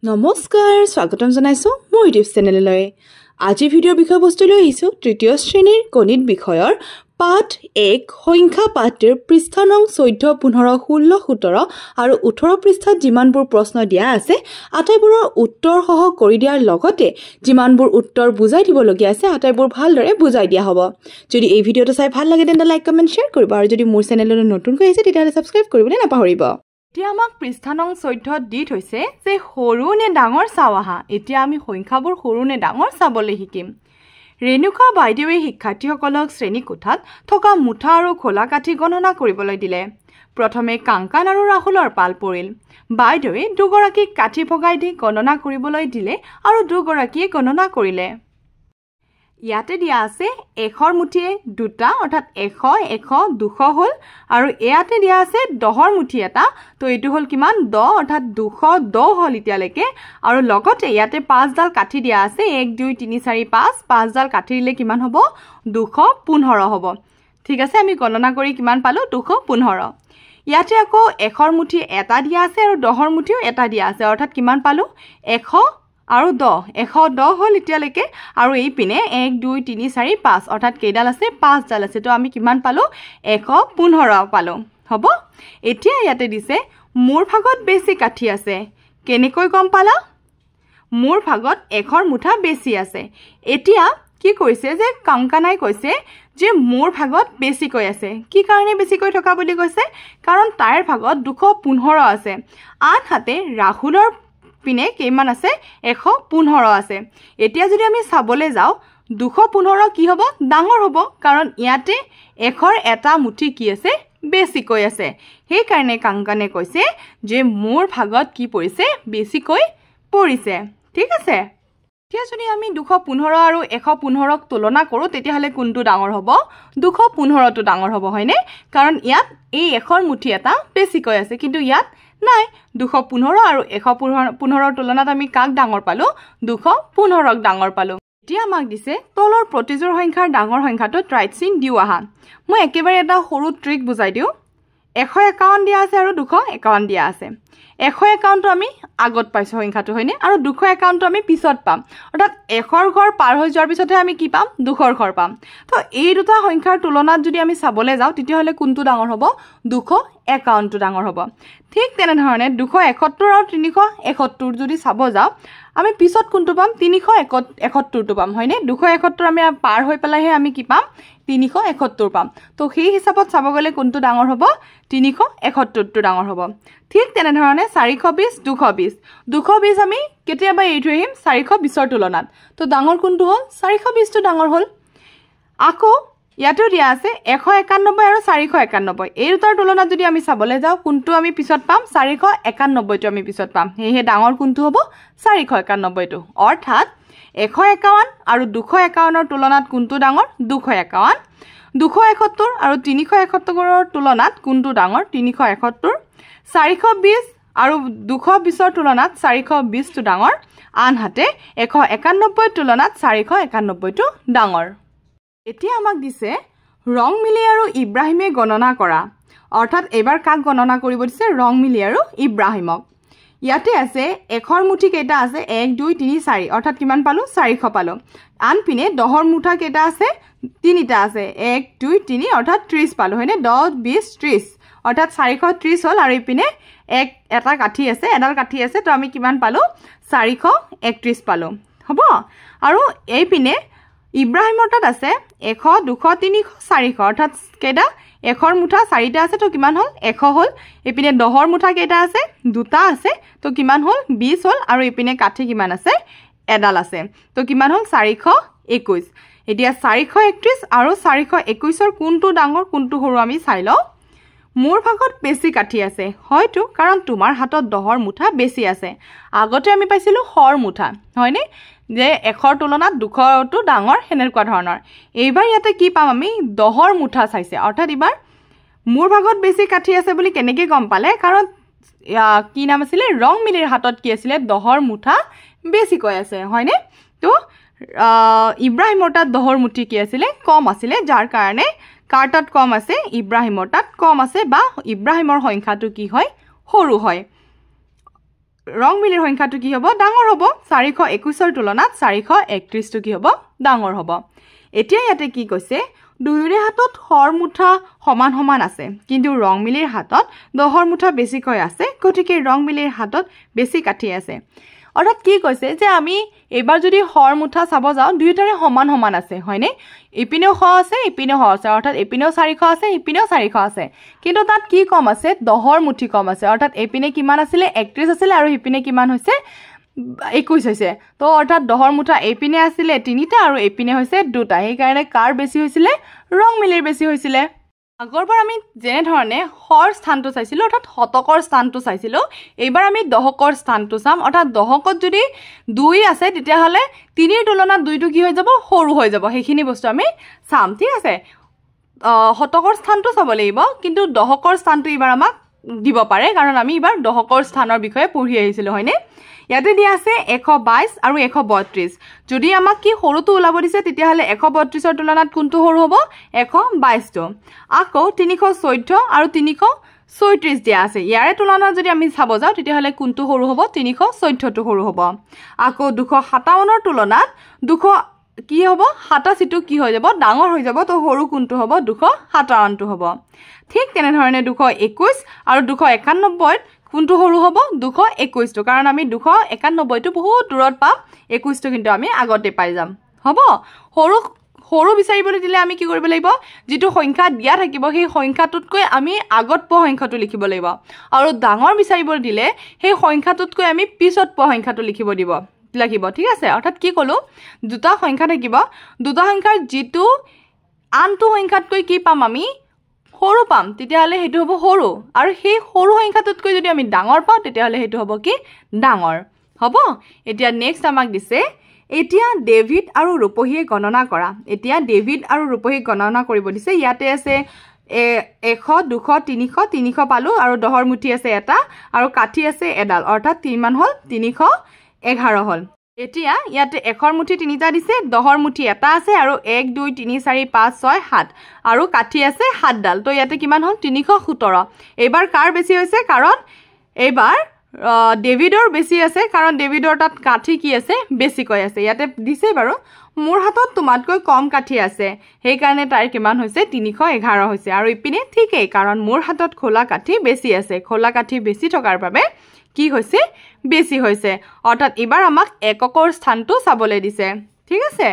নমস্কাৰ স্বাগতম জনাইছো মোৰ ইউটিউব চেনেললৈ আজি ভিডিঅ'ৰ বিষয়বস্তু লৈ আহিছো তৃতীয় শ্ৰেণীৰ গণিত বিষয়ৰ পাঠ 1 সংখ্যা পাঠৰ পৃষ্ঠ নং 14 15 16 17 আৰু 18 পৃষ্ঠাত যিমানবোৰ প্ৰশ্ন দিয়া আছে আটাইবোৰৰ উত্তৰ সহ কৰি দিয়াৰ লগতে যিমানবোৰ উত্তৰ বুজাই দিবলগীয়া আছে আটাইবোৰ ভালদৰে বুজাই দিয়া হ'ব যদি এই ভিডিঅ'টো চাই ভাল লাগে তেন্তে লাইক কমেন্ট শেয়াৰ কৰিব আৰু যদি মোৰ চেনেললৈ নতুনকৈ আহিছে তেতিয়াহ'লে সাবস্ক্ৰাইব কৰিবলৈ নাপাহৰিব এতিয়া আমাক পৃষ্ঠা নং 14 দি থৈছে যে সৰু নে ডাঙৰ চাও আহা এতিয়া আমি সংখ্যাবোৰ সৰু নে ডাঙৰ চাবলৈ শিকিম ৰেণুকা বাইদেৱে শিক্ষাৰ্থীসকলক শ্ৰেণী কোঠাত থকা মুঠা আৰু খোলা কাঠি গণনা কৰিবলৈ দিলে প্ৰথমে কাংকান আৰু ৰাহুলৰ পাল পৰিল বাইদেৱে দুগৰাকীক কাঠি ভগাই দি গণনা কৰিবলৈ দিলে আৰু দুগৰাকীয়ে গণনা কৰিলে ইয়াতে দিয়া আছে এখৰ মুঠিয়ে দুটা অৰ্থাৎ 100 100 200 হল আৰু ইয়াতে দিয়া আছে দহৰ মুঠি এটা তো এটো হল কিমান 10 অৰ্থাৎ 210 হল ইতিয়ালৈকে আৰু লগতে ইয়াতে 5 ডাল কাঠি দিয়া আছে 1 2 3 4 5 5 ডাল কাঠি দিলে কিমান হ'ব 215 হ'ব ঠিক আছে আমি গণনা কৰি কিমান পালো 215 ইয়াতে আকৌ এখৰ মুঠি এটা দিয়া আছে আৰু দহৰ মুঠিও এটা দিয়া আছে অৰ্থাৎ কিমান পালো 100 আৰু 10 110 হল ইতিয়ালৈকে আৰু এই পিনে 1 2 3 4 5 অৰ্থাৎ কেইডাল আছে 5 ডাল আছে তো আমি কিমান পালো 115 পালো হ'ব এতিয়া ইয়াতে দিছে মোৰ ভাগত বেছি কাঠি আছে কেনেকৈ গম পালা মোৰ ভাগত এখৰ মুঠা বেছি আছে এতিয়া কি কৈছে যে কাংকানাই কৈছে যে মোৰ ভাগত বেছিকৈ আছে কি কাৰণে বেছিকৈ থকা বুলি কৈছে কাৰণ তাইৰ ভাগত 215 আছে আনহাতে ৰাহুলৰ পিনে কেইমান আছে 115 আছে এতিয়া যদি আমি চাবলে যাও 215 কি হ'ব ডাঙৰ হ'ব কাৰণ ইয়াতে এখৰ এটা মুঠি কি আছে বেছিকৈ আছে সেই কাৰণে কাংকানে কৈছে যে মোৰ ভাগত কি পৰিছে বেছিকৈ পৰিছে ঠিক আছে এতিয়া যদি আমি 215 আৰু 115 ক তুলনা কৰো তেতিয়া হলে কোনটো ডাঙৰ হ'ব 215 টো ডাঙৰ হ'ব হয়নে কাৰণ ইয়াত এই এখৰ মুঠি এটা বেছিকৈ আছে কিন্তু ইয়াত নাই 215 আৰু 115 তুলনাত আমি কাক ডাঙৰ পালো 215 ক ডাঙৰ পালো এতিয়া আমাক দিছে তলৰ প্ৰতিজোৰ সংখ্যাৰ ডাঙৰ সংখ্যাটো ৰাইট চিন দিও আহা মই একেবাৰে এটা সৰু ট্ৰিক বুজাই দিও 151 দিয়া আছে আৰু 251 দিয়া আছে 151 টো আমি আগত পাইছো সংখ্যাটো হয়নে আৰু 251 টো আমি পিছত পাম অৰ্থাৎ এখৰ ঘৰ পাৰ হৈ যোৱাৰ পিছতে আমি কি পাম দুখৰ ঘৰ পাম তো এই দুটা সংখ্যাৰ তুলনাত যদি আমি চাবলে যাও তেতিয়া হলে কোনটো ডাঙৰ হ'ব 251 টো ডাঙৰ হ'ব ঠিক তেনে ধৰণে 271 আৰু 371 যদি চাব যাও আমি পিছত কোনটো পাম 371 টো পাম হয়নে 271 আমি পাৰ হৈ পেলাইহে আমি কি পাম 371 পাম তো সেই হিচাপত চাব গলে কোনটো ডাঙৰ হ'ব 371 টো ডাঙৰ হ'ব ঠিক তেনে ধৰণে 420 220 আমি কেতিয়াবা এই থৈ আহিম 420 ৰ তুলনাত তো ডাঙৰ কোনটো হ'ল 420 টো ডাঙৰ হ'ল আকৌ ইয়াতো দিয়া আছে 191 আৰু 491 এই দুটাৰ তুলনাত যদি আমি চাবলে যাও কোনটো আমি পিছত পাম 491 টো আমি পিছত পাম হেহে ডাঙৰ কোনটো হ'ব 491 টো অৰ্থাৎ 151 আৰু 251 ৰ তুলনাত কোনটো ডাঙৰ 251 271 আৰু 371 ৰ তুলনাত কোনটো ডাঙৰ 371 420 আৰু 220 ৰ তুলনাত 420 টো ডাঙৰ আনহাতে 191 ৰ তুলনাত 491 টো ডাঙৰ এতিয়া আমাক দিছে ৰং মিলি আৰু ইব্ৰাহিমে গণনা কৰা অৰ্থাৎ এবাৰ কাক গণনা কৰিব দিছে ৰং মিলি আৰু ইব্ৰাহিমক ইয়াতে আছে এখৰ মুঠি কেইটা আছে 1 2 3 4 অৰ্থাৎ কিমান পালো 400 পালো আন পিনে দহৰ মুঠা কেইটা আছে তিনিটা আছে 1 2 3 অৰ্থাৎ 30 পালো হয়নে 10 20 30 অৰ্থাৎ 430 হল আৰু ইপিনে এটা কাঠি আছে এডাল কাঠি আছে তো আমি কিমান পালো 431 পালো হ'ব আৰু এই পিনে ইব্ৰাহিমৰ তাত আছে 100 200 300 400 অৰ্থাৎ কেইটা এখৰ মুঠা 4টা আছে তো কিমান হল 100 হল ইপিনে দহৰ মুঠা কেইটা আছে দুটা আছে তো কিমান হল 20 হল আৰু ইপিনে কাঠি কিমান আছে এডাল আছে তো কিমান হল 421 এতিয়া 431 আৰু 421 ৰ কোনটো ডাঙৰ কোনটো সৰু আমি চাই লও মোৰ ভাগত বেছি কাঠি আছে হয়তো কাৰণ তোমাৰ হাতত দহৰ মুঠা বেছি আছে আগতে আমি পাইছিলো হৰ মুঠা হয়নে যে এখৰ তুলনাত দুখৰটো ডাঙৰ হেনেকুৱা ধৰণৰ এইবাৰ ইয়াতে কি পাম আমি দহৰ মুঠা চাইছে অৰ্থাৎ এবাৰ মোৰ ভাগত বেছি কাঠি আছে বুলি কেনেকৈ গম পালে কাৰণ কি নাম আছিল ৰং মিলিৰ হাতত কি আছিল দহৰ মুঠা বেছিকৈ আছে হয়নে তো ইব্ৰাহিমৰ তাত দহৰ মুঠি কি আছিল কম আছিল যাৰ কাৰণে কাৰ্টাত কম আছে ইব্ৰাহিমৰ তাত কম আছে বা ইব্ৰাহিমৰ সংখ্যাটো কি হয় সৰু হয় ৰং মিলিৰ সংখ্যাটো কি হ'ব ডাঙৰ হ'ব 421 তুলনাত 431 টো কি হ'ব ডাঙৰ হ'ব এতিয়া ইয়াতে কি কৈছে দুয়োৰে হাতত হৰ মুঠা সমান সমান আছে কিন্তু ৰং মিলিৰ হাতত দহৰ মুঠা বেছিকৈ আছে গতিকে ৰং মিলিৰ হাতত বেছি কাঠি আছে অৰ্থাৎ কি কৈছে যে আমি এবাৰ যদি হৰ মুঠা চাব যাও দুয়োটাৰে সমান সমান আছে হয়নে ইপিনেও হ আছে ইপিনেও হ আছে অৰ্থাৎ ইপিনেও 400 আছে ইপিনেও 400 আছে কিন্তু তাত কি কম আছে দহৰ মুঠি কম আছে অৰ্থাৎ ইপিনে কিমান আছিল 31 আছিল আৰু ইপিনে কিমান হৈছে 21 হৈছে তো অৰ্থাৎ দহৰ মুঠা ইপিনে আছিল 3টা আৰু ইপিনে হৈছে 2টা এই কাৰণে কাৰ বেছি হৈছিল ৰং মিলিৰ বেছি হৈছিল আগৰবাৰ আমি যেনে ধৰণে হৰ স্থানটো চাইছিলো অৰ্থাৎ শতকৰ স্থানটো চাইছিলো এইবাৰ আমি দহকৰ স্থানটো চাম অৰ্থাৎ দহকত যদি 2 আছে তেতিয়া হলে 3ৰ তুলনাত 2টো কি হৈ যাব সৰু হৈ যাব সেইখিনি বস্তু আমি চাম ঠিক আছে শতকৰ স্থানটো চাব লাগিব কিন্তু দহকৰ স্থানটো এইবাৰ আমাক দিব পাৰে কাৰণ আমি এইবাৰ দহকৰ স্থানৰ বিষয়ে পঢ়ি আহিছিলো হয়নে ইয়াতে দিয়া আছে 122 আৰু 132 যদি আমাক কি সৰুটো ওলাব দিছে তেতিয়া হলে 132 ৰ তুলনাত কোনটো সৰু হ'ব 122 টো আকৌ 314 আৰু 336 দিয়া আছে ইয়াৰে তুলনাত যদি আমি চাব যাও তেতিয়া হলে কোনটো সৰু হ'ব 314 টো সৰু হ'ব আকৌ 257 ৰ তুলনাত 200 কি হ'ব 87 টো কি হৈ যাব ডাঙৰ হৈ যাব তো সৰু কোনটো হ'ব 257 টো হ'ব ঠিক তেনে ধৰণে 221 আৰু 291 কোনটো সৰু হ'ব 221 টো কাৰণ আমি 291 টো বহুত দূৰত পাম 21 টো কিন্তু আমি আগতে পাই যাম হ'ব সৰু বিচাৰিবলৈ দিলে আমি কি কৰিব লাগিব যেটো সংখ্যা দিয়া থাকিব সেই সংখ্যাটোতকৈ আমি আগত পোৱা সংখ্যাটো লিখিব লাগিব আৰু ডাঙৰ বিচাৰিবলৈ দিলে সেই সংখ্যাটোতকৈ আমি পিছত পোৱা সংখ্যাটো লাগিব ঠিক আছে অৰ্থাৎ কি কলো দুটা সংখ্যা থাকিব দুটা সংখ্যাৰ যেটো আনটো সংখ্যাতকৈ কি পাম আমি সৰু পাম তেতিয়া হলে হেতু হ'ব সৰু আৰু সেই সৰু সংখ্যাটোতকৈ যদি আমি ডাঙৰ পাও তেতিয়া হলে হেতু হ'ব কি ডাঙৰ হ'ব এতিয়া নেক্সট আমাক দিছে এতিয়া ডেভিড আৰু ৰূপহীয়ে গণনা কৰা এতিয়া ডেভিড আৰু ৰূপহীক গণনা কৰিব দিছে ইয়াতে আছে 100 200 300 300 পালো আৰু দহৰ মুঠি আছে এটা আৰু কাঠি আছে এডাল অৰ্থাৎ কিমান হল 311 হল এতিয়া ইয়াতে এখৰ মুঠি তিনিটা দিছে দহৰ মুঠি এটা আছে আৰু 1 2 3 4 5 6 7 আৰু কাঠি আছে 7 ডাল তো ইয়াতে কিমান হল 317 এবাৰ কাৰ বেছি হৈছে কাৰণ এবাৰ ডেভিডৰ বেছি আছে কাৰণ ডেভিডৰ তাত কাঠি কি আছে বেছিকৈ আছে ইয়াতে দিছে বাৰু মোৰ হাতত তোমাতকৈ কম কাঠি আছে সেই কাৰণে তাই কিমান হৈছে 311 হৈছে আৰু ইপিনে ঠিকই কাৰণ মোৰ হাতত খোলা কাঠি বেছি আছে খোলা কাঠি বেছি থকাৰ বাবে কি হৈছে বেছি হৈছে অৰ্থাৎ এবাৰ আমাক এককৰ স্থানটো চাবলৈ দিছে ঠিক আছে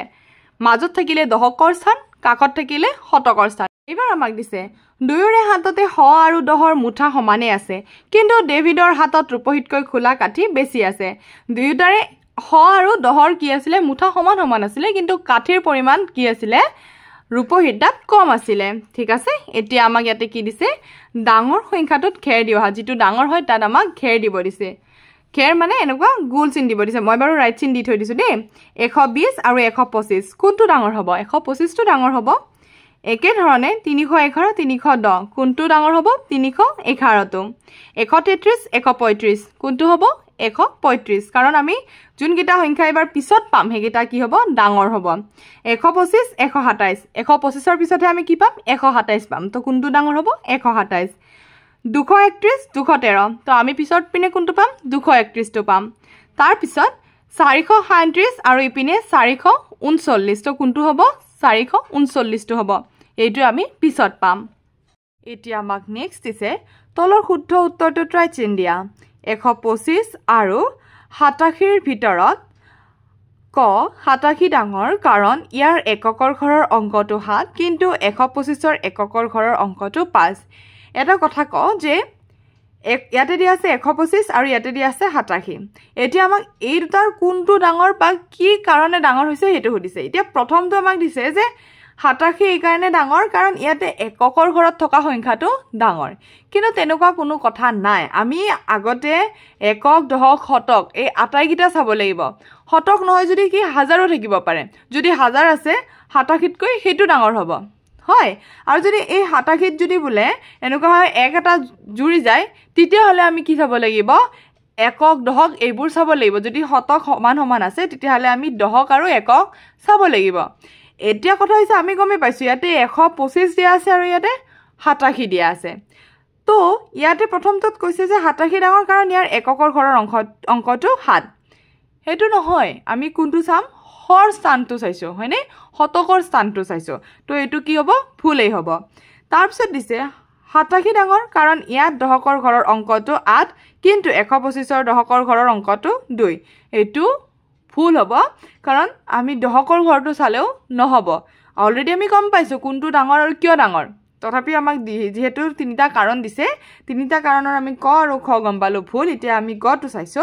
মাজত থাকিলে দহকৰ স্থান কাকত থাকিলে শতকৰ স্থান এবাৰ আমাক দিছে দুয়োৰে হাততে হ আৰু দহৰ মুঠা সমানে আছে কিন্তু ডেভিডৰ হাতত ৰূপহীতকৈ খোলা কাঠি বেছি আছে দুয়োটাৰে হ আৰু দহৰ কি আছিল মুঠা সমান আছিল কিন্তু কাঠিৰ পৰিমাণ কি আছিল ৰূপহীৰ তাত কম আছিল ঠিক আছে এতিয়া আমাক ইয়াতে কি দিছে ডাঙৰ সংখ্যাটোত খেৰ দিয়া যেটো ডাঙৰ হয় তাত আমাক খেৰ দিব দিছে খেৰ মানে এনেকুৱা গোল চিন দিব দিছে মই বাৰু ৰাইট চিন দি থৈ দিছো দেই 120 আৰু 125 কোনটো ডাঙৰ হ'ব 125 টো ডাঙৰ হ'ব একে ধৰণে 311 310 কোনটো ডাঙৰ হ'ব 311 টো 133 135 কোনটো হ'ব 135 কাৰণ আমি যোন গিটা সংখ্যা এবাৰ পিছত পাম হেগিটা কি হ'ব ডাঙৰ হ'ব 125 127 125 ৰ পিছতে আমি কি পাম 127 পাম তো কোনটো ডাঙৰ হ'ব 127 231 213 তো আমি পিছত পিনে কোনটো পাম 231 টো পাম তাৰ পিছত 437 আৰু ইপিনে 439 তো কোনটো হ'ব 439 টো হ'ব এইটো আমি পিছত পাম এতিয়া আমাক নেক্সট দিছে তলৰ শুদ্ধ উত্তৰটো ট্ৰাই চিন দিয়া 125 আৰু 87 ৰ ভিতৰত ক 87 ডাঙৰ কাৰণ ইয়াৰ এককৰ ঘৰৰ অংকটো 7 কিন্তু 125 ৰ এককৰ ঘৰৰ অংকটো 5 এটা কথা ক যে ইয়াতে দিয়া আছে 125 আৰু ইয়াতে দিয়া আছে 87 এতিয়া আমাক এই দুটাৰ কোনটো ডাঙৰ বা কি কাৰণে ডাঙৰ হৈছে হেতু সুধিছে এতিয়া প্ৰথমটো আমাক দিছে যে 87 এই কাৰণে ডাঙৰ কাৰণ ইয়াতে এককৰ ঘৰত থকা সংখ্যাটো ডাঙৰ কিন্তু তেনেকুৱা কোনো কথা নাই আমি আগতে একক দহক শতক এই আটাইগিটা চাব লাগিব শতক নহয় যদি কি হাজাৰো থাকিব পাৰে যদি হাজাৰ আছে 87 কৈ হেতু ডাঙৰ হ'ব হয় আৰু যদি এই 87 যদি বলে এনেকুৱা হয় এক এটা জুৰি যায় তেতিয়া হলে আমি কি চাব লাগিব একক দহক এইবোৰ চাব লাগিব যদি শতক সমান আছে তেতিয়া হলে আমি দহক আৰু একক চাব লাগিব এতিয়া কথা হৈছে আমি গমে পাইছো ইয়াতে 125 দিয়া আছে আৰু ইয়াতে 87 দিয়া আছে তো ইয়াতে প্ৰথমটোত কৈছে যে 87 ডাঙৰ কাৰণ ইয়াৰ এককৰ ঘৰৰ অংকটো 7 হেতু নহয় আমি কোনটো চাম হৰ স্থানটো চাইছো হয়নে শতকৰ স্থানটো চাইছো তো এটো কি হ'ব ভুলেই হ'ব তাৰ পিছত দিছে 87 ডাঙৰ কাৰণ ইয়াত দহকৰ ঘৰৰ অংকটো 8 কিন্তু 125 ৰ দহকৰ ঘৰৰ অংকটো 2 এটো ভুল হ'ব কাৰণ আমি দহকৰ ঘৰটো চালেও নহব অলৰেডি আমি কম পাইছো কোনটো ডাঙৰ আৰু কিয় ডাঙৰ তথাপি আমাক যেহেতু তিনিটা কাৰণ দিছে তিনিটা কাৰণৰ আমি ক আৰু খ গম পালো ভুল এতিয়া আমি গটো চাইছো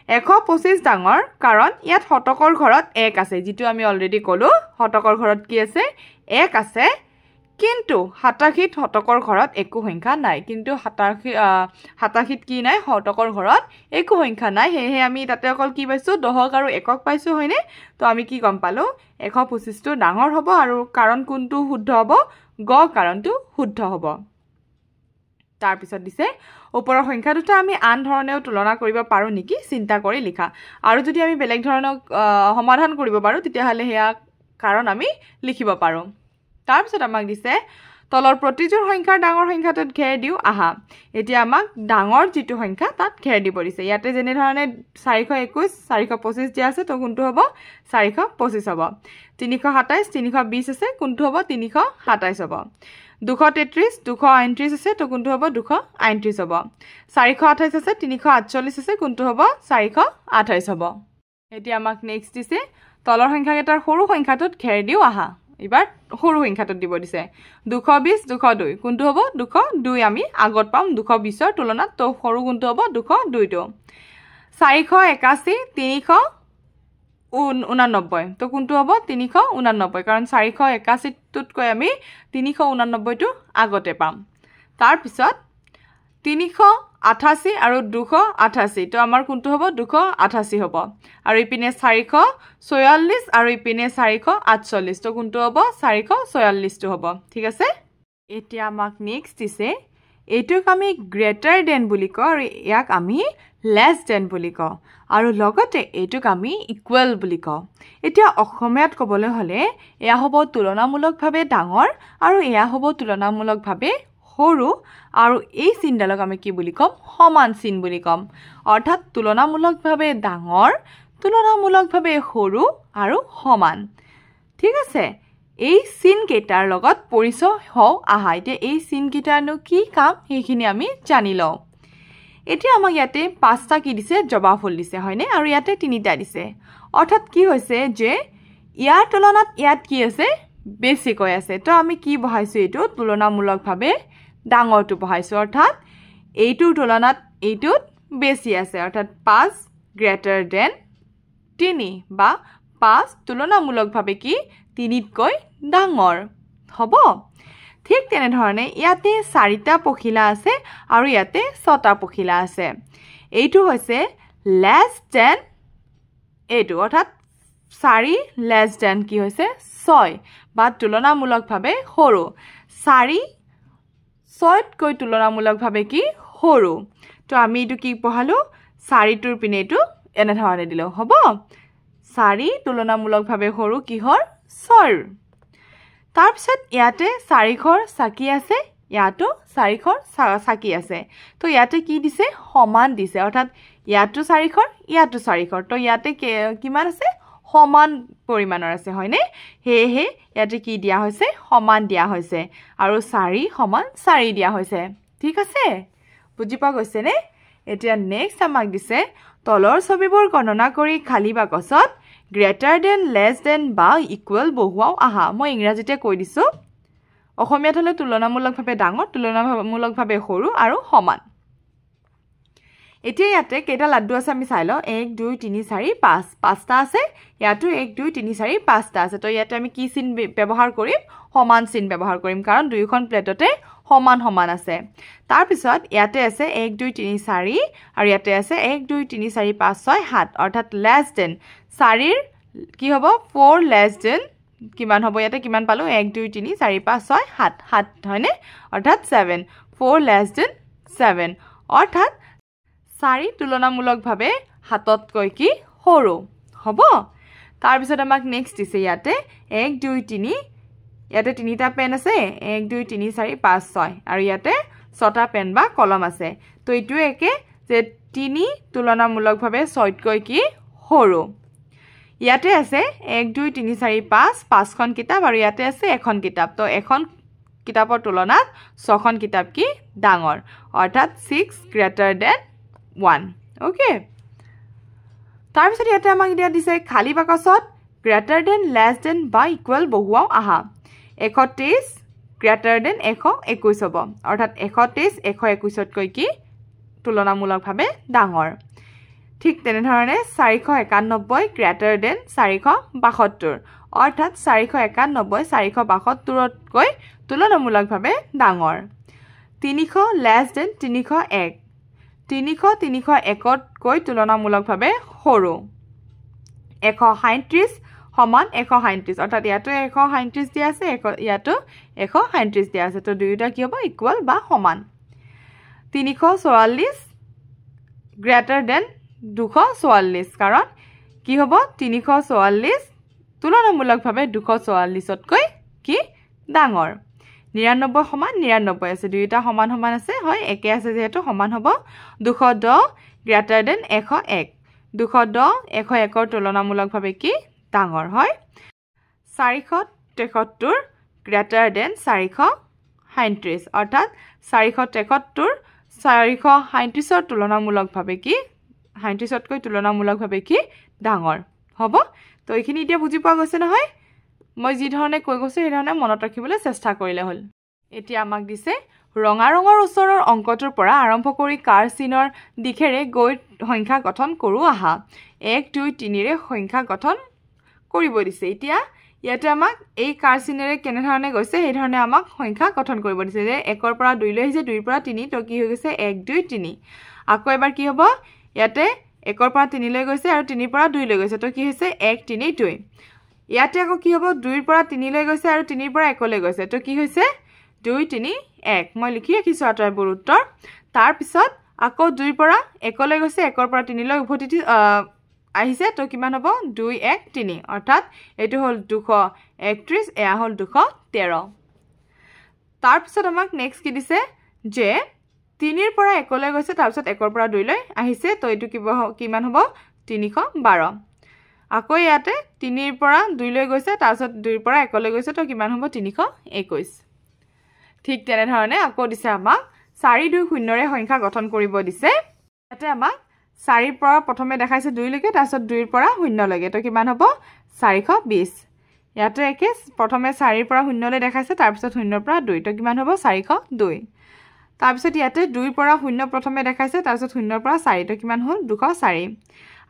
125 ডাঙৰ কাৰণ ইয়াত শতকৰ ঘৰত 1 আছে যেটো আমি অলৰেডি কলো শতকৰ ঘৰত কি আছে 1 আছে কিন্তু 87 শতকৰ ঘৰত একো সংখ্যা নাই কিন্তু 87 কি নাই শতকৰ ঘৰত একো সংখ্যা নাই হেহে আমি তাতে অকল কি পাইছো দহক আৰু একক পাইছো হয়নে তো আমি কি গম পালো 125 টো ডাঙৰ হ'ব আৰু কাৰণ কোনটো শুদ্ধ হ'ব গ কাৰণটো শুদ্ধ হ'ব তাৰ পিছত দিছে ওপৰৰ সংখ্যা দুটা আমি আন ধৰণেও তুলনা কৰিব পাৰো নেকি চিন্তা কৰি লিখা আৰু যদি আমি বেলেগ ধৰণৰ সমাধান কৰিব পাৰো তেতিয়া হলে হেয়া কাৰণ আমি লিখিব পাৰো তাৰ পিছত আমাক দিছে তলৰ প্ৰতিজোৰ সংখ্যাৰ ডাঙৰ সংখ্যাটোত ঘেৰ দিও আহা এতিয়া আমাক ডাঙৰ যেটো সংখ্যা তাত ঘেৰ দিব দিছে ইয়াতে যেনে ধৰণে 421 425 দিয়া আছে তো কোনটো হ'ব 425 হ'ব 327 320 আছে কোনটো হ'ব 327 হ'ব 233 238 আছে তো কোনটো হ'ব 238 হ'ব 428 আছে 348 আছে কোনটো হ'ব 428 হ'ব এতিয়া আমাক নেক্সট দিছে তলৰ সংখ্যাকেইটাৰ সৰু সংখ্যাটোত ঘেৰ দিও আহা এবাৰ সৰু সংখ্যাটোত দিব দিছে 220 202 কোনটো হ'ব 202 আমি আগত পাম 220 ৰ তুলনাত তো সৰু কোনটো হ'ব 202 টো 481 389 তো কোনটো হ'ব 389 কাৰণ 481 টোতকৈ আমি 389 টো আগতে পাম তাৰ পিছত 388 আৰু 288 তো আমাৰ কোনটো হ'ব 288 হ'ব আৰু ইপিনে 444 আৰু ইপিনে 448 তো কোনটো হ'ব 444 টো হ'ব ঠিক আছে এতিয়া আমাক নেক্সট দিছে এইটোক আমি গ্ৰেটাৰ দেন বুলি কওঁ আৰু ইয়াক আমি লেছ দেন বুলি কওঁ আৰু লগতে এইটোক আমি ইকুৱেল বুলি কওঁ এতিয়া অসমীয়াত ক'বলৈ হলে এয়া হ'ব তুলনামূলকভাৱে ডাঙৰ আৰু এয়া হ'ব তুলনামূলকভাৱে সৰু আৰু এই চিনডালক আমি কি বুলি কম সমান চিন বুলি কম অৰ্থাৎ তুলনামূলকভাৱে ডাঙৰ তুলনামূলকভাৱে সৰু আৰু সমান ঠিক আছে এই চিন কেইটাৰ লগত পৰিচয় হও আহা এতিয়া এই চিন কেইটাৰনো কি কাম সেইখিনি আমি জানি লওঁ এতিয়া আমাক ইয়াতে পাঁচটা কি দিছে জবাফুল দিছে হয়নে আৰু ইয়াতে তিনিটা দিছে অৰ্থাৎ কি হৈছে যে ইয়াৰ তুলনাত ইয়াত কি আছে বেছিকৈ আছে তো আমি কি বহাইছো এইটো তুলনামূলকভাৱে ডাঙৰটো বহাইছো অৰ্থাৎ এইটোৰ তুলনাত এইটোত বেছি আছে অৰ্থাৎ 5 গ্ৰেটাৰ দেন 3 বা 5 তুলনামূলকভাৱে কি 3তকৈ ডাঙৰ হ'ব ঠিক তেনে ধৰণে ইয়াতে 4টা পখিলা আছে আৰু ইয়াতে 6টা পখিলা আছে এইটো হৈছে লেছ দেন এইটো অৰ্থাৎ 4 লেছ দেন কি হৈছে 6 বা তুলনামূলকভাৱে সৰু 4 6তকৈ তুলনামূলকভাৱে কি সৰু তো আমি এইটো কি পঢ়ালো 4টোৰ পিনে এইটো এনে ধৰণে দিলো হ'ব 4 তুলনামূলকভাৱে সৰু কিহৰ 6 তাৰ পিছত ইয়াতে 4ঘৰ চাকি আছে ইয়াতো 4ঘৰ চাকি আছে তো ইয়াতে কি দিছে সমান দিছে অৰ্থাৎ ইয়াতো 4ঘৰ ইয়াতো 4ঘৰ তো ইয়াতে কিমান আছে সমান পৰিমাণৰ আছে হয়নে হেহে ইয়াতে কি দিয়া হৈছে সমান দিয়া হৈছে আৰু 4 সমান 4 দিয়া হৈছে ঠিক আছে বুজি পা গৈছে নে এতিয়া নেক্সট আমাক দিছে তলৰ ছবিবোৰ গণনা কৰি খালি বাকচত গ্ৰেটাৰ দেন লেছ দেন বা ইকুৱেল বহুৱাও আহা মই ইংৰাজীতে কৈ দিছো অসমীয়াত হলে তুলনামূলকভাৱে ডাঙৰ তুলনামূলকভাৱে সৰু আৰু সমান এতিয়া ইয়াতে কেইটা লাড্ডু আছে আমি চাই লওঁ 1 2 3 4 5 পাঁচটা আছে ইয়াতো 1 2 3 4 পাঁচটা আছে তো ইয়াতে আমি কি চিন ব্যৱহাৰ কৰিম সমান চিন ব্যৱহাৰ কৰিম কাৰণ দুইখন প্লেটতে সমান সমান আছে তাৰ পিছত ইয়াতে আছে 1 2 3 4 আৰু ইয়াতে আছে 1 2 3 4 5 6 7 অৰ্থাৎ লেছ দেন 4 কি হ'ব 4 লেছ দেন কিমান হ'ব ইয়াতে কিমান পালো 1 2 3 4 5 6 7 7 হয়নে অৰ্থাৎ 7 4 লেছ দেন 7 অৰ্থাৎ 4 তুলনামূলকভাৱে 7তকৈ কি সৰু হ'ব তাৰ পিছত আমাক নেক্সট দিছে ইয়াতে 1 2 3 ইয়াতে তিনিটা পেন আছে 1 2 3 4 5 6 আৰু ইয়াতে 6টা পেন বা কলম আছে তো এইটো একে যে 3 তুলনামূলকভাৱে 6তকৈ কি সৰু ইয়াতে আছে 1 2 3 4 5 5খন কিতাপ আৰু ইয়াতে আছে এখন কিতাপ তো এখন কিতাপৰ তুলনাত 6খন কিতাপ কি ডাঙৰ অৰ্থাৎ 6 গ্ৰেটাৰ দেন 1 ওকে তাৰপিছত ইয়াতে আমাক দিয়া দিছে খালি বাকচত গ্ৰেটাৰ দেন লেছ দেন বা ইকুৱেল বহুৱাও আহা 123 গ্ৰেটাৰ দেন 121 হ'ব অৰ্থাৎ 123 121তকৈ কি তুলনামূলকভাৱে ডাঙৰ ঠিক তেনেধৰণে 491 গ্ৰেটাৰ দেন 472 অৰ্থাৎ 491 472তকৈ তুলনামূলকভাৱে ডাঙৰ 300 লেছ দেন 301 300 301তকৈ তুলনামূলকভাৱে সৰু 137 সমান 137 অৰ্থাৎ ইয়াতো 137 দিয়া আছে ইয়াতো 137 দিয়া আছে তো দুয়োটা কি হ'ব ইকুৱেল বা সমান 344 গ্ৰেটাৰ দেন 244 কাৰণ কি হ'ব 344 তুলনামূলকভাৱে 244তকৈ কি ডাঙৰ 99 সমান 99 আছে দুয়োটা সমান সমান আছে হয় একে আছে যেহেতু সমান হ'ব 210 গ্ৰেটাৰ দেন 101 210 101ৰ তুলনামূলকভাৱে কি ডাঙৰ হয় 473 গ্ৰেটাৰ দেন 437 অৰ্থাৎ 473 437ৰ তুলনামূলকভাৱে কি 37তকৈ তুলনামূলকভাৱে কি ডাঙৰ হ'ব তো এইখিনি এতিয়া বুজি পোৱা গৈছে নহয় মই যি ধৰণে কৈ গৈছো এই ধৰণে মনত ৰাখিবলৈ চেষ্টা কৰিলে হ'ল এতিয়া আমাক দিছে ৰঙা ৰঙৰ ওচৰৰ অংকটোৰ পৰা আৰম্ভ কৰি কাৰ চিনৰ দিশেৰে গৈ সংখ্যা গঠন কৰো আহা 1 2 3 ৰে সংখ্যা গঠন কৰিব দিছে এতিয়া ইয়াতে আমাক এই কাৰ চিনেৰে কেনে ধৰণে গৈছে এই ধৰণে আমাক সংখ্যা গঠন কৰিব দিছে যে 1 ৰ পৰা 2 লৈ আহিছে 2 ৰ পৰা 3 তো কি হৈ গৈছে 1 2 3 আকৌ এবাৰ কি হ'ব ইয়াতে 1 ৰ পৰা 3 লৈ গৈছে আৰু 3 ৰ পৰা 2 লৈ গৈছে তো কি হৈছে 1 3 2 ইয়াতে আকৌ কি হ'ব 2 ৰ পৰা 3 লৈ গৈছে আৰু 3 ৰ পৰা 1 লৈ গৈছে তো কি হৈছে 2 3 1 মই লিখি ৰাখিছো আটাইবোৰ উত্তৰ তাৰ পিছত আকৌ 2 ৰ পৰা 1 লৈ গৈছে 1 ৰ পৰা 3 লৈ উভতি আহিছে তো কিমান হ'ব 2 1 3 অৰ্থাৎ এটো হ'ল 231 এয়া হ'ল 213 তাৰ পিছত আমাক নেক্সট কি দিছে যে 3 ৰ পৰা 1 লৈ গৈছে তাৰ পিছত 1 ৰ পৰা 2 লৈ আহিছে তো এটো কিমান হ'ব 312 আকৌ ইয়াতে 3 ৰ পৰা 2 লৈ গৈছে তাৰ পিছত 2 ৰ পৰা 1 লৈ গৈছে তো কিমান হ'ব 321 ঠিক তেনে ধৰণে আকৌ দিছে আমাক 4 2 0 ৰে সংখ্যা গঠন কৰিব দিছে ইয়াতে আমাক 4 ৰ পৰা প্ৰথমে দেখাইছে 2 লৈকে তাৰ পিছত 2 ৰ পৰা 0 লৈকে তো কিমান হ'ব 420 ইয়াতে একে প্ৰথমে 4 ৰ পৰা 0 লৈ দেখাইছে তাৰ পিছত 0 ৰ পৰা 2 তো কিমান হ'ব 402 তাৰ পিছত ইয়াতে 2 ৰ পৰা 0 প্ৰথমে দেখাইছে তাৰ পিছত 0 ৰ পৰা 4 তো কিমান হ'ল 204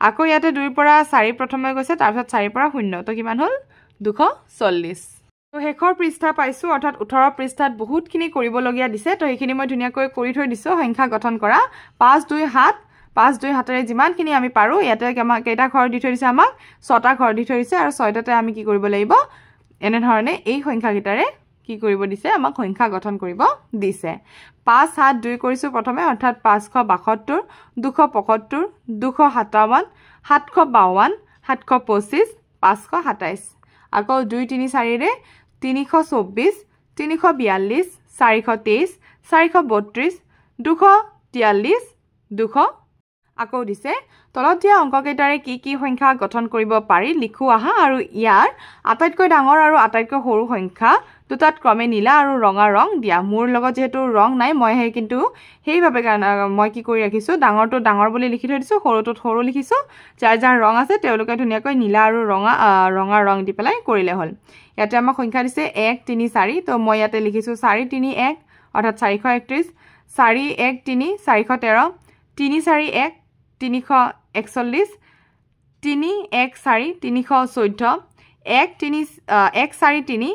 আকৌ ইয়াতে 2 ৰ পৰা 4 প্ৰথমে গৈছে তাৰ পিছত 4 ৰ পৰা 0 তো কিমান হ'ল 240 তো হেকৰ পৃষ্ঠা পাইছো অৰ্থাৎ 18 পৃষ্ঠাত বহুতখিনি কৰিবলগীয়া দিছে তো এইখিনি মই ধুনিয়াকৈ কৰি থৈ দিছো সংখ্যা গঠন কৰা 5 2 7 5 2 7ৰে যিমানখিনি আমি পাৰো ইয়াতে আমাক কেইটা ঘৰ দি থৈ দিছে আমাক 6টা ঘৰ দি থৈ দিছে আৰু 6টাতে আমি কি কৰিব লাগিব এনে ধৰণে এই সংখ্যা গিটাৰে কি কৰিব দিছে আমাক সংখ্যা গঠন কৰিব দিছে 5 7 2 কৰিছো প্ৰথমে অৰ্থাৎ 572 275 257 752 725 527 আকৌ 2 3 4 ৰে 324 342 423 432 243 200 আকৌ দিছে তলত দিয়া অংককেইটাৰে কি কি সংখ্যা গঠন কৰিব পাৰি লিখো আহা আৰু ইয়াৰ আটাইতকৈ ডাঙৰ আৰু আটাইতকৈ সৰু সংখ্যা দুটাত ক্ৰমে নীলা আৰু ৰঙা ৰং দিয়া মোৰ লগত যেহেতু ৰং নাই মই কিন্তু সেইভাবে মই কি কৰি ৰাখিছো ডাঙৰটো ডাঙৰ বুলি লিখি থৈ দিছো সৰুটো সৰু লিখিছো যাৰ যাৰ ৰং আছে তেওঁলোকে ধুনিয়াকৈ নীলা আৰু ৰঙা ৰং দি পেলাই কৰিলে হ'ল ইয়াতে আমাক সংখ্যা দিছে 1 3 4 তো মই ইয়াতে লিখিছো 4 3 1 অৰ্থাৎ 431 4 1 3 413 3 4 1 341 3 1 4 314 1 3 1 4 3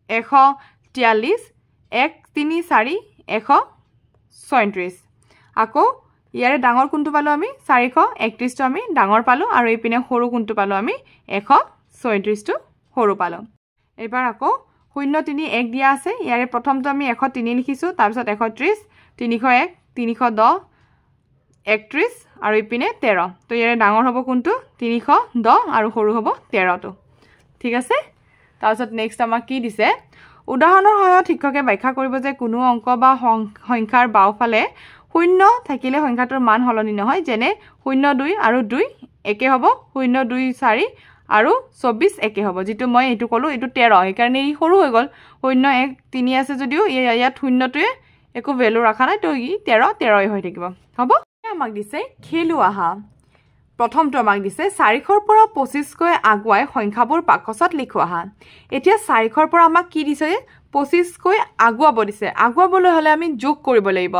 143 1 3 4 136 আকৌ ইয়াৰে ডাঙৰ কোনটো পালো আমি 431 টো আমি ডাঙৰ পালো আৰু এইপিনে সৰু কোনটো পালো আমি 136 টো সৰু পালো এবাৰ আকৌ 0 3 1 দিয়া আছে ইয়াৰে প্ৰথমটো আমি 103 লিখিছো তাৰ পিছত 130 301 310 31 আৰু ইপিনে 13 তো ইয়াৰে ডাঙৰ হ'ব কোনটো 310 আৰু সৰু হ'ব 13 টো ঠিক আছে তাৰ পিছত নেক্সট আমাক কি দিছে উদাহৰণৰ সহায়ত শিক্ষকে ব্যাখ্যা কৰিব যে কোনো অংক বা সংখ্যাৰ বাওফালে 0 থাকিলে সংখ্যাটোৰ মান হলনি নহয় যেনে 0 2 আৰু 2 একে হ'ব 0 2 4 আৰু 24 একে হ'ব যেটো মই এটো কলো এটো 13 সেইকাৰণে ই সৰু হৈ গল 0 1 3 আছে যদিও ইয়াত 0 টোৱে একো ভ্যালু ৰাখা নাই তো ই 13 13 হৈ থাকিব হ'ব আমাক দিছে খেলু আহা প্ৰথমটো আমাক দিছে 4 ৰ পৰা 25 কৈ আগুৱাই সংখ্যাবোৰ বাকচত লিখোৱা আহা এতিয়া 4 ৰ পৰা আমাক কি দিছে 25 কৈ আগুৱাব দিছে আগুৱাবলৈ হলে আমি যোগ কৰিব লাগিব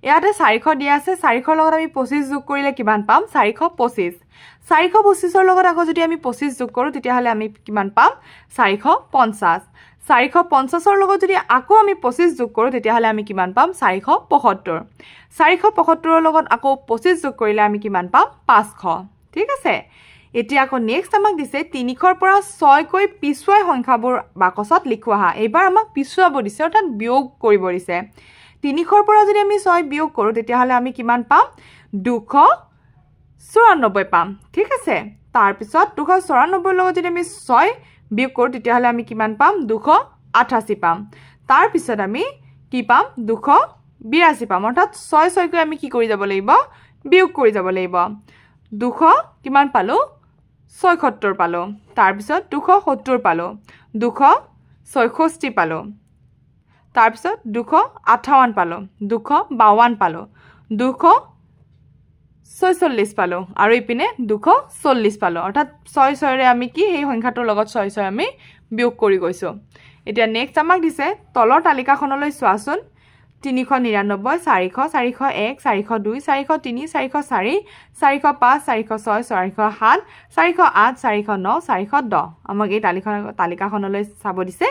ইয়াতে 400 দিয়া আছে 400 লগত আমি 25 যোগ কৰিলে কিমান পাম 425 425 ৰ লগত আকৌ যদি আমি 25 যোগ কৰো তেতিয়া হলে আমি কিমান পাম 450 450 ৰ লগত যদি আকৌ আমি 25 যোগ কৰো তেতিয়া হলে আমি কিমান পাম 475 475 ৰ লগত আকৌ 25 যোগ কৰিলে আমি কিমান পাম 500 ঠিক আছে এতিয়া আকৌ নেক্সট আমাক দিছে 3 ৰ পৰা 6 কৈ পিছুৱাই সংখ্যাবোৰ বাকচত লিখোৱা হা এবাৰ আমাক পিছুৱাব দিছে অৰ্থাৎ বিয়োগ কৰিব দিছে 3 ৰ পৰা যদি আমি 6 বিয়োগ কৰো তেতিয়া হলে আমি কিমান পাম 294 পাম ঠিক আছে তাৰ পিছত 294 লগত যদি আমি 6 বিয়োগ কৰো তেতিয়া হলে আমি কিমান পাম 288 পাম তাৰ পিছত আমি কি পাম 282 পাম অৰ্থাৎ 6 6 কৈ আমি কি কৰি যাব লাগিব বিয়োগ কৰি যাব লাগিব 200 কিমান পালো 76 পালো তাৰ পিছত 270 পালো 266 পালো তাৰ পিছত 258 পালো 252 পালো 246 পালো আৰু ইপিনে 240 পালো অৰ্থাৎ 6 6 ৰে আমি কি এই সংখ্যাটোৰ লগত 6 6 আমি বিয়োগ কৰি গৈছো এতিয়া নেক্সট আমাক দিছে তলৰ তালিকাখনলৈ চোৱাচোন 399 400 401 402 403 404 405 406 407 408 409 410 আমাক এই তালিকাখনলৈ চাব দিছে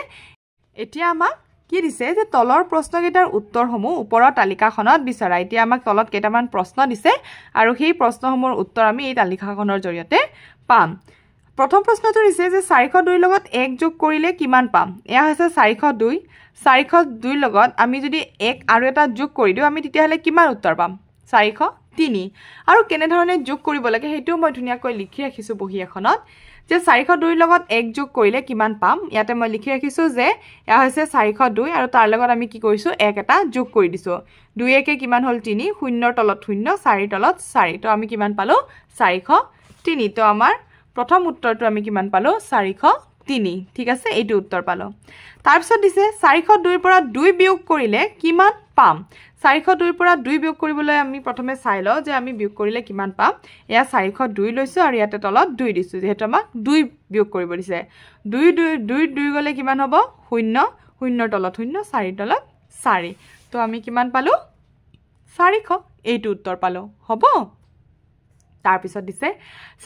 এতিয়া আমাক কি দিছে যে তলৰ প্ৰশ্নকেইটাৰ উত্তৰসমূহ ওপৰৰ তালিকাখনত বিচৰা এতিয়া আমাক তলত কেইটামান প্ৰশ্ন দিছে আৰু সেই প্ৰশ্নসমূহৰ উত্তৰ আমি এই তালিকাখনৰ জৰিয়তে পাম প্ৰথম প্ৰশ্নটো দিছে যে 402 লগত 1 যোগ কৰিলে কিমান পাম এয়া হৈছে 402 লগত আমি যদি 1 আৰু এটা যোগ কৰি দিও আমি তেতিয়া হলে কিমান উত্তৰ পাম 403 আৰু কেনে ধৰণে যোগ কৰিব লাগে হেতু মই ধুনিয়াকৈ লিখি ৰাখিছো বহি এখনত যে 402 লগত 1 যোগ কৰিলে কিমান পাম ইয়াতে মই লিখি ৰাখিছো যে এয়া হৈছে 402 আৰু তাৰ লগত আমি কি কৰিছো 1 এটা যোগ কৰি দিছো 2 1 কিমান হল 3 0 তলত 0 4 তলত 4 তো আমি কিমান পালো 403 তো আমাৰ প্ৰথম উত্তৰটো আমি কিমান পালো 403 ঠিক আছে এইটো উত্তৰ পালো তাৰ পিছত দিছে 402 ৰ পৰা 2 বিয়োগ কৰিলে কিমান পাম 402 ৰ পৰা 2 বিয়োগ কৰিবলৈ আমি প্ৰথমে চাই লও যে আমি বিয়োগ কৰিলে কিমান পাম এয়া 402 লৈছো আৰু ইয়াতে তলত 2 দিছো যেহেতু আমাক 2 বিয়োগ কৰিব দিছে 2 গলে কিমান হ'ব 0 0 তলত 0 4 তলত 4 তো আমি কিমান পালো 400 এইটো উত্তৰ পালো হ'ব তাৰ পিছত দিছে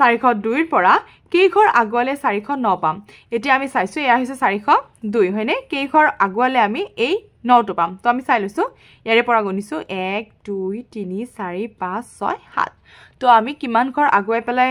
402 ৰ পৰা কেইঘৰ আগুৱালে 409 পাম এতিয়া আমি চাইছো এয়া হৈছে 402 হয়নে কেইঘৰ আগুৱালে আমি এই 9 টো পাম তো আমি চাই লৈছো ইয়াৰে পৰা গনিছো 1 2 3 4 5 6 7 তো আমি কিমান ঘৰ আগুৱাই পেলাই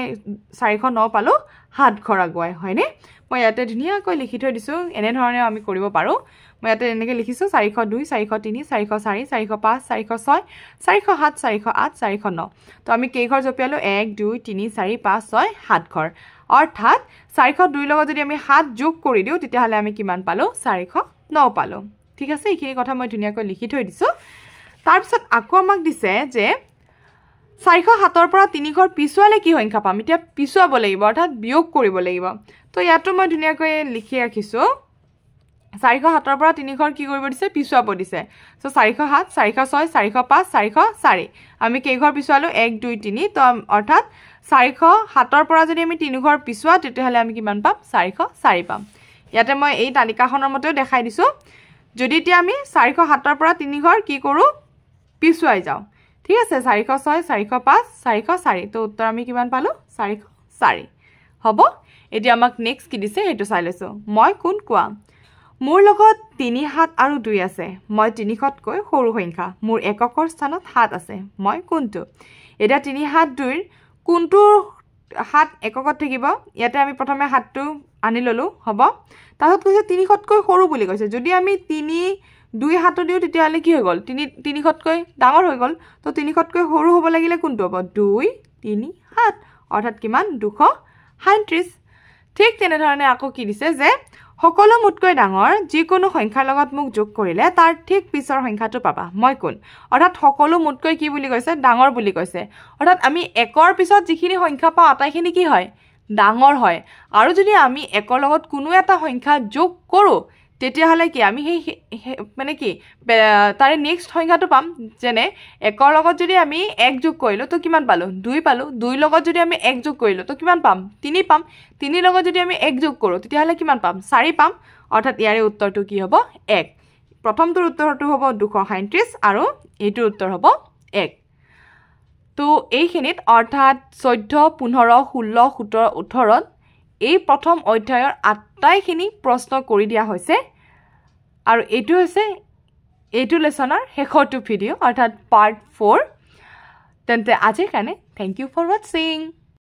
409 পালো 7 ঘৰ আগুৱাই হয়নে মই ইয়াতে ধুনিয়াকৈ লিখি থৈ দিছো এনে ধৰণে আমি কৰিব পাৰো মই ইয়াতে এনেকৈ লিখিছো 402 403 404 405 406 407 408 409 তো আমি কেই ঘৰ জপিয়ালো 1 2 3 4 5 6 7 ঘৰ অৰ্থাৎ 402 লগত যদি আমি 7 যোগ কৰি দিও তেতিয়া হলে আমি কিমান পালো 409 পালো ঠিক আছে এইখিনি কথা মই ধুনিয়াকৈ লিখি থৈ দিছো তাৰ পিছত আকৌ আমাক দিছে যে 407 ৰ পৰা 3 ঘৰ পিছুৱালে কি সংখ্যা পাম এতিয়া পিছুৱাব লাগিব অৰ্থাৎ বিয়োগ কৰিব লাগিব তো ইয়াতো মই ধুনিয়াকৈ লিখি ৰাখিছো 407 ৰ পৰা 3 ঘৰ কি কৰিব দিছে পিছুৱাব দিছে সো 407 406 405 404 আমি কেই ঘৰ পিছুৱালো 1 2 3 তো অৰ্থাৎ 407 ৰ পৰা যদি আমি 3 ঘৰ পিছুৱা তেতিয়া হলে আমি কিমান পাম 404 পাম ইয়াতে মই এই তালিকাখনৰ মতেও দেখাই দিছো যদি এতিয়া আমি 407 ৰ পৰা 3 ঘৰ কি কৰো পিছুৱাই যাও ঠিক আছে 406 405 404 তো উত্তৰ আমি কিমান পালো 404 হ'ব এতিয়া আমাক নেক্সট কি দিছে হেতু চাই লৈছো মই কোন কোৱা মোৰ লগত 3 হাত আৰু 2 আছে মই 3 কৈ সৰু সংখ্যা মোৰ এককৰ স্থানত হাত আছে মই কোনটো এটা 3 হাত 2 ৰ কোনটো হাত এককত থাকিব ইয়াতে আমি প্ৰথমে হাতটো আনি ললো হ'ব তাহত কৈছে 3 কৈ সৰু বুলি কৈছে যদি আমি 2 হাত দিও তেতিয়া হলে কি হৈ গল 3 কৈ ডাঙৰ হৈ গল তো 3 কৈ সৰু হ'ব লাগিলে কোনটো হ'ব 2 3 হাত অৰ্থাৎ কিমান 237 ঠিক তেনে ধৰণে আকৌ কি দিছে যে সকলো মুতকৈ ডাঙৰ যিকোনো সংখ্যাৰ লগত মোক যোগ কৰিলে তাৰ ঠিক পিছৰ সংখ্যাটো পাবা মই কোন অৰ্থাৎ সকলো মুতকৈ কি বুলি কৈছে ডাঙৰ বুলি কৈছে অৰ্থাৎ আমি 1ৰ পিছত যিখিনি সংখ্যা পাওঁ আটাইখিনি কি হয় ডাঙৰ হয় আৰু যদি আমি 1ৰ লগত কোনো এটা সংখ্যা যোগ কৰো তেতিয়াহলে কি আমি সেই মানে কি তাৰে নেক্সট সংখ্যাটো পাম যেনে 1ৰ লগত যদি আমি 1 যোগ কৰিলো তো কিমান পালো 2 পালো 2 লগত যদি আমি 1 যোগ কৰিলো তো কিমান পাম 3 পাম 3 লগত যদি আমি 1 যোগ কৰো তেতিয়াহলে কিমান পাম 4 পাম অৰ্থাৎ ইয়াৰে উত্তৰটো কি হ'ব 1 প্ৰথমটোৰ উত্তৰটো হ'ব 237 আৰু এইটোৰ উত্তৰ হ'ব 1 তো এইখিনিত অৰ্থাৎ 14 15 16 17 18 এই প্ৰথম অধ্যায়ৰ আটাইখিনি প্ৰশ্ন কৰি দিয়া হৈছে আৰু এইটো হৈছে এইটো লেসনৰ শেষৰটো ভিডিও অৰ্থাৎ পাৰ্ট 4 তেন্তে আজিৰ কাৰণে থ্যাংক ইউ ফৰ ওয়াচিং